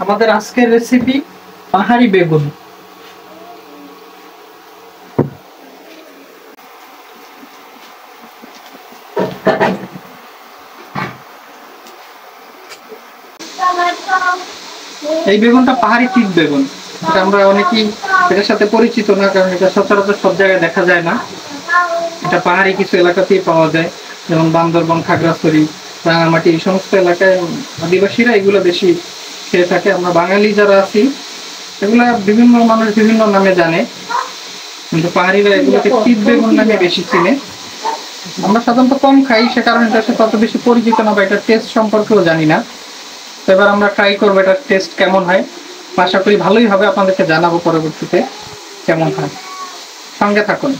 আমাদের আজকের রেসিপি পাহাড়ি বেগুন। এই বেগুনটা পাহাড়ি টিক বেগুন। এটা আমরা অনেকেই এটার সাথে পরিচিত না, কারণ এটা সচরাচর সব জায়গায় দেখা যায় না। এটা পাহাড়ি কিছু এলাকাতেই পাওয়া যায়, যেমন বান্দরবন, খাগড়াছড়ি, রাঙামাটি, এই সমস্ত এলাকায় আদিবাসীরা এগুলো বেশি খেয়ে থাকে। আমরা বাঙালি যারা আছি এগুলা বিভিন্ন মানুষ বিভিন্ন নামে জানে, কিন্তু পাহাড়িরা এগুলোকে টিক বেগুন নামে বেশি চিনে। আমরা সাধারণত কম খাই, সে কারণে এটার সাথে অত বেশি পরিচিত না বা এটার টেস্ট সম্পর্কেও জানি না। তো এবার আমরা ট্রাই করবো এটার টেস্ট কেমন হয়। আশা করি ভালোই হবে, আপনাদেরকে জানাবো পরবর্তীতে কেমন হয়। সঙ্গে থাকুন।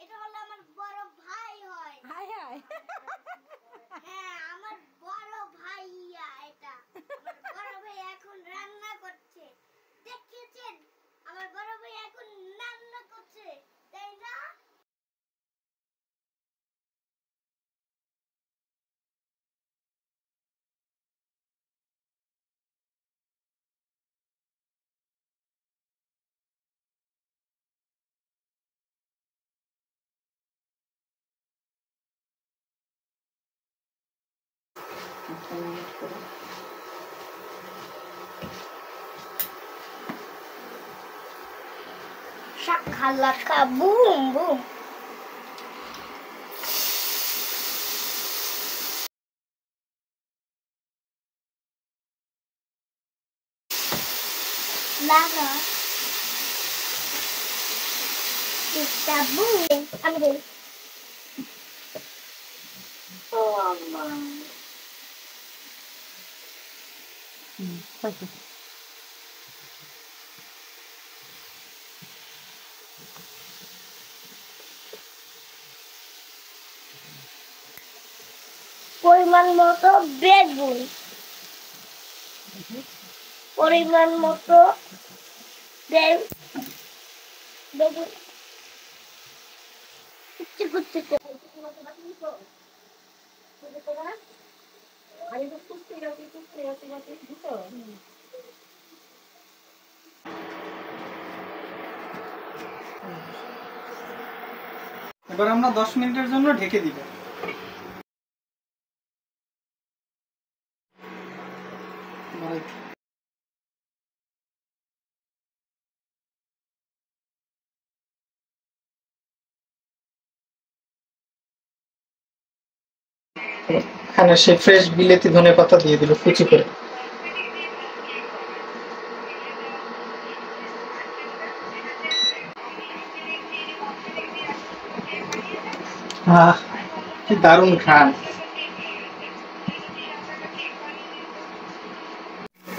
এটা হলো আমার বড় ভাই হয়। High high. হ্যাঁ, আমার বড় ভাইয়া এটা। আমার বড় ভাই এখন রান্না করছে। দেখেছেন? আমার বড় ভাই এখন রান্না করছে। তাই না? Shakalaka boom boom. Lava. It's a boom. I'm good. Oh, Allah. Thank you. পরিমাণ মতো বেগুন, পরিমাণ মতো বেগুন কুচি কুচি করে এবার আমরা 10 মিনিটের জন্য ঢেকে দিব। এখানে সে ফ্রেশ বিলেতি ধনেপাতা দিয়ে দিল কুচি করে। আহ, কি দারুণ ঘ্রাণ।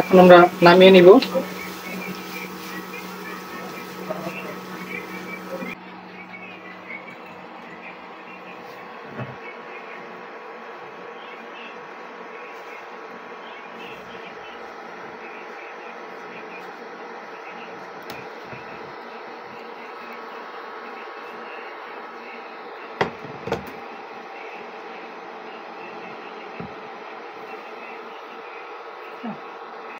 এখন আমরা নামিয়ে নিব।